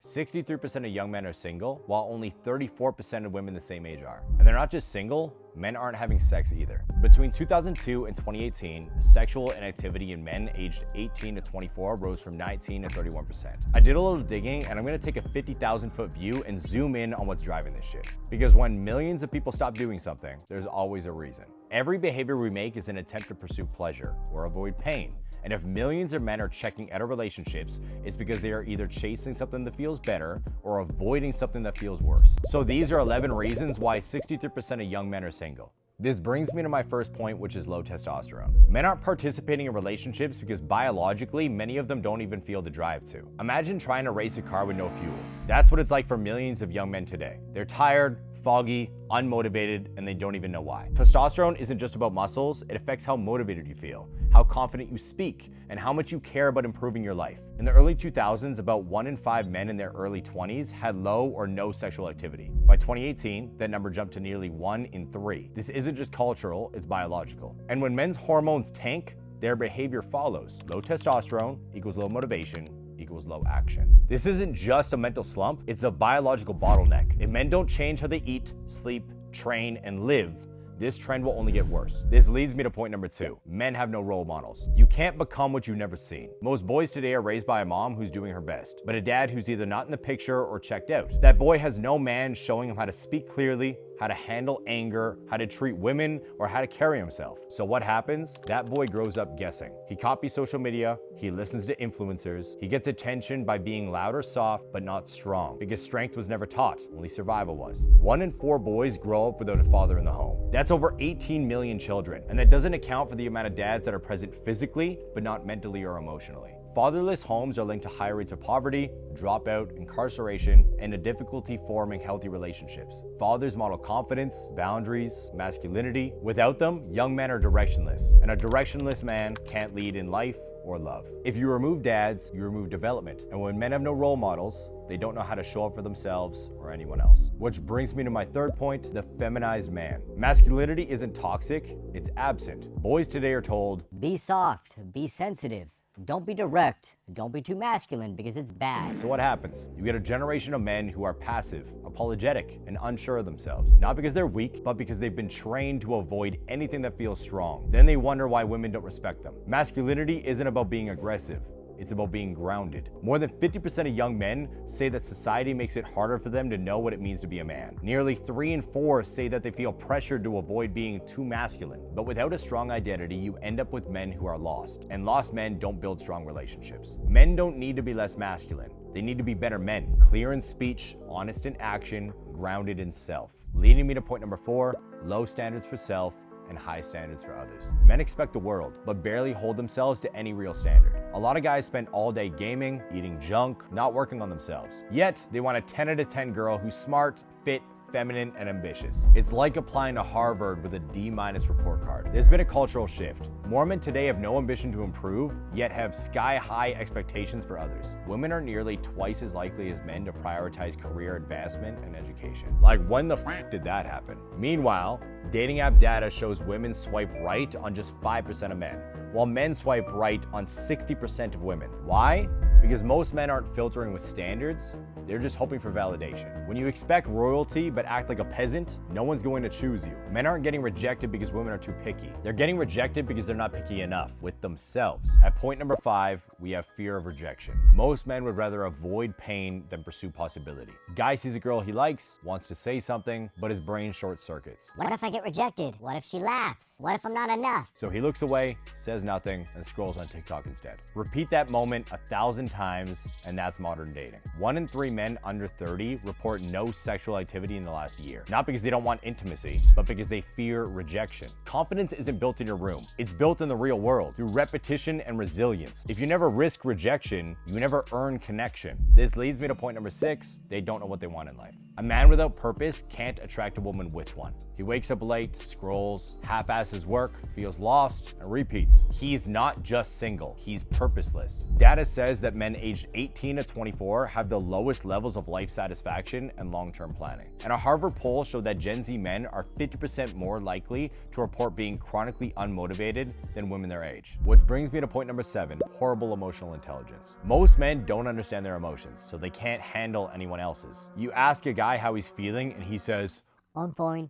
63% of young men are single, while only 34% of women the same age are. And they're not just single, men aren't having sex either. Between 2002 and 2018, sexual inactivity in men aged 18 to 24 rose from 19 to 31%. I did a little digging, and I'm gonna take a 50,000-foot view and zoom in on what's driving this shit. Because when millions of people stop doing something, there's always a reason. Every behavior we make is an attempt to pursue pleasure or avoid pain. And if millions of men are checking out of relationships, it's because they are either chasing something that feels better or avoiding something that feels worse. So these are 11 reasons why 63% of young men are single. This brings me to my first point, which is low testosterone. Men aren't participating in relationships because biologically, many of them don't even feel the drive to. Imagine trying to race a car with no fuel. That's what it's like for millions of young men today. They're tired, foggy, unmotivated, and they don't even know why. Testosterone isn't just about muscles, it affects how motivated you feel, how confident you speak, and how much you care about improving your life. In the early 2000s, about 1 in 5 men in their early 20s had low or no sexual activity. By 2018, that number jumped to nearly 1 in 3. This isn't just cultural, it's biological. And when men's hormones tank, their behavior follows. Low testosterone equals low motivation equals low action. This isn't just a mental slump, it's a biological bottleneck. If men don't change how they eat, sleep, train, and live, this trend will only get worse. This leads me to point number 2. Men have no role models. You can't become what you've never seen. Most boys today are raised by a mom who's doing her best, but a dad who's either not in the picture or checked out. That boy has no man showing him how to speak clearly, how to handle anger, how to treat women, or how to carry himself. So what happens? That boy grows up guessing. He copies social media, he listens to influencers, he gets attention by being loud or soft, but not strong, because strength was never taught, only survival was. 1 in 4 boys grow up without a father in the home. That's over 18 million children, and that doesn't account for the amount of dads that are present physically, but not mentally or emotionally. Fatherless homes are linked to higher rates of poverty, dropout, incarceration, and a difficulty forming healthy relationships. Fathers model confidence, boundaries, masculinity. Without them, young men are directionless, and a directionless man can't lead in life or love. If you remove dads, you remove development. And when men have no role models, they don't know how to show up for themselves or anyone else. Which brings me to my third point, the feminized man. Masculinity isn't toxic, it's absent. Boys today are told, be soft, be sensitive. Don't be direct. Don't be too masculine because it's bad. So what happens? You get a generation of men who are passive, apologetic, and unsure of themselves. Not because they're weak, but because they've been trained to avoid anything that feels strong. Then they wonder why women don't respect them. Masculinity isn't about being aggressive. It's about being grounded. More than 50% of young men say that society makes it harder for them to know what it means to be a man. Nearly 3 in 4 say that they feel pressured to avoid being too masculine. But without a strong identity, you end up with men who are lost. And lost men don't build strong relationships. Men don't need to be less masculine. They need to be better men, clear in speech, honest in action, grounded in self. Leading me to point number 4, low standards for self and high standards for others. Men expect the world, but barely hold themselves to any real standard. A lot of guys spend all day gaming, eating junk, not working on themselves. Yet, they want a 10 out of 10 girl who's smart, fit, feminine, and ambitious. It's like applying to Harvard with a D- report card. There's been a cultural shift. More men today have no ambition to improve, yet have sky-high expectations for others. Women are nearly twice as likely as men to prioritize career advancement and education. Like, when the f did that happen? Meanwhile, dating app data shows women swipe right on just 5% of men, while men swipe right on 60% of women. Why? Because most men aren't filtering with standards, they're just hoping for validation. When you expect royalty but act like a peasant, no one's going to choose you. Men aren't getting rejected because women are too picky. They're getting rejected because they're not picky enough with themselves. At point number 5, we have fear of rejection. Most men would rather avoid pain than pursue possibility. Guy sees a girl he likes, wants to say something, but his brain short circuits. What if I get rejected? What if she laughs? What if I'm not enough? So he looks away, says nothing, and scrolls on TikTok instead. Repeat that moment 1,000 times, and that's modern dating. 1 in 3 men under 30 report no sexual activity in the last year. Not because they don't want intimacy, but because they fear rejection. Confidence isn't built in your room. It's built in the real world through repetition and resilience. If you never risk rejection, you never earn connection. This leads me to point number 6. They don't know what they want in life. A man without purpose can't attract a woman with one. He wakes up late, scrolls, half-asses work, feels lost, and repeats. He's not just single, he's purposeless. Data says that men aged 18 to 24 have the lowest levels of life satisfaction and long-term planning. And a Harvard poll showed that Gen Z men are 50% more likely to report being chronically unmotivated than women their age. Which brings me to point number 7, horrible emotional intelligence. Most men don't understand their emotions, so they can't handle anyone else's. You ask a guy how he's feeling and he says, I'm fine.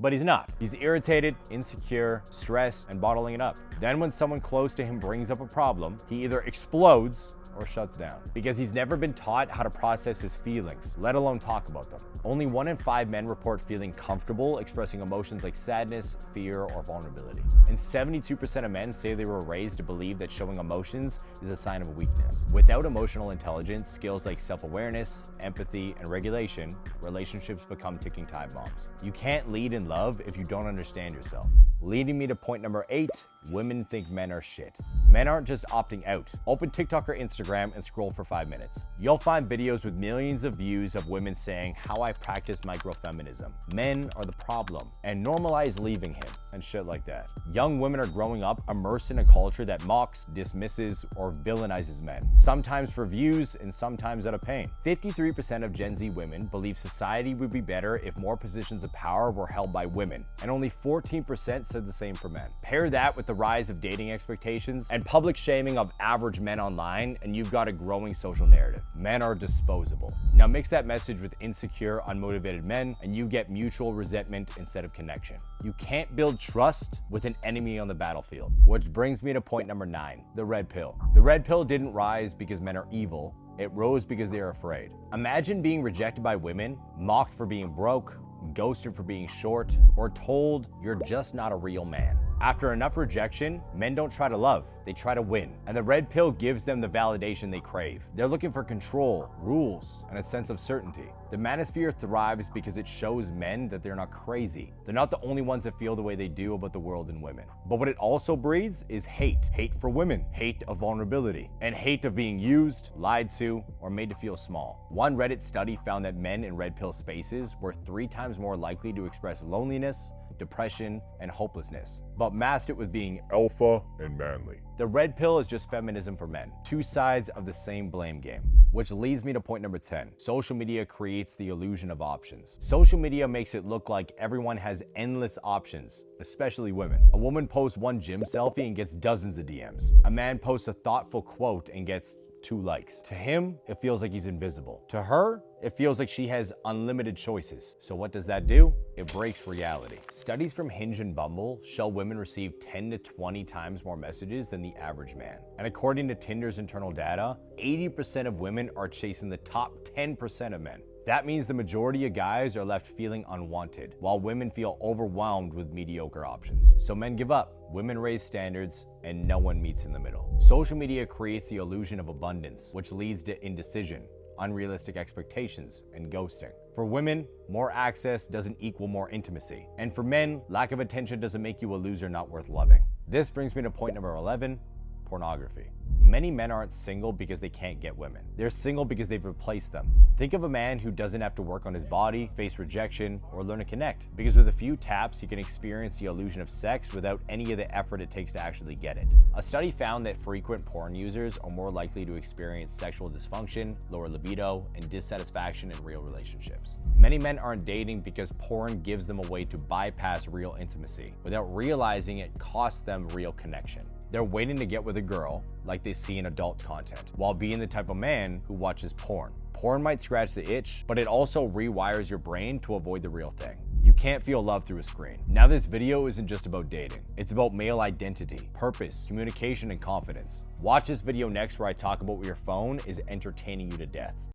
but he's not. He's irritated, insecure, stressed, and bottling it up. Then when someone close to him brings up a problem, he either explodes or shuts down because he's never been taught how to process his feelings, let alone talk about them. Only 1 in 5 men report feeling comfortable expressing emotions like sadness, fear, or vulnerability. And 72% of men say they were raised to believe that showing emotions is a sign of weakness. Without emotional intelligence, skills like self-awareness, empathy, and regulation, relationships become ticking time bombs. You can't lead in love if you don't understand yourself. Leading me to point number 8, women think men are shit. Men aren't just opting out. Open TikTok or Instagram and scroll for 5 minutes. You'll find videos with millions of views of women saying how I practice microfeminism. Men are the problem, and normalize leaving him, and shit like that. Young women are growing up immersed in a culture that mocks, dismisses, or villainizes men, sometimes for views and sometimes out of pain. 53% of Gen Z women believe society would be better if more positions of power were held by women, and only 14% said the same for men. Pair that with the rise of dating expectations and public shaming of average men online, and you've got a growing social narrative. Men are disposable. Now mix that message with insecure, unmotivated men, and you get mutual resentment instead of connection. You can't build trust with an enemy on the battlefield. Which brings me to point number 9, the red pill. The red pill didn't rise because men are evil. It rose because they are afraid. Imagine being rejected by women, mocked for being broke, ghosted for being short, or told you're just not a real man. After enough rejection, men don't try to love, they try to win. And the red pill gives them the validation they crave. They're looking for control, rules, and a sense of certainty. The manosphere thrives because it shows men that they're not crazy. They're not the only ones that feel the way they do about the world and women. But what it also breeds is hate. Hate for women, hate of vulnerability, and hate of being used, lied to, or made to feel small. One Reddit study found that men in red pill spaces were 3 times more likely to express loneliness, depression, and hopelessness, but masked it with being alpha and manly. The red pill is just feminism for men, 2 sides of the same blame game. Which leads me to point number 10. Social media creates the illusion of options. Social media makes it look like everyone has endless options, especially women. A woman posts 1 gym selfie and gets dozens of DMs. A man posts a thoughtful quote and gets 2 likes. To him, it feels like he's invisible. To her, it feels like she has unlimited choices. So what does that do? It breaks reality. Studies from Hinge and Bumble show women receive 10 to 20 times more messages than the average man. And according to Tinder's internal data, 80% of women are chasing the top 10% of men. That means the majority of guys are left feeling unwanted, while women feel overwhelmed with mediocre options. So men give up, women raise standards, and no one meets in the middle. Social media creates the illusion of abundance, which leads to indecision, unrealistic expectations, and ghosting. For women, more access doesn't equal more intimacy. And for men, lack of attention doesn't make you a loser not worth loving. This brings me to point number 11, pornography. Many men aren't single because they can't get women. They're single because they've replaced them. Think of a man who doesn't have to work on his body, face rejection, or learn to connect, because with a few taps, he can experience the illusion of sex without any of the effort it takes to actually get it. A study found that frequent porn users are more likely to experience sexual dysfunction, lower libido, and dissatisfaction in real relationships. Many men aren't dating because porn gives them a way to bypass real intimacy without realizing it costs them real connection. They're waiting to get with a girl like they see in adult content, while being the type of man who watches porn. Porn might scratch the itch, but it also rewires your brain to avoid the real thing. You can't feel love through a screen. Now this video isn't just about dating. It's about male identity, purpose, communication, and confidence. Watch this video next where I talk about where your phone is entertaining you to death.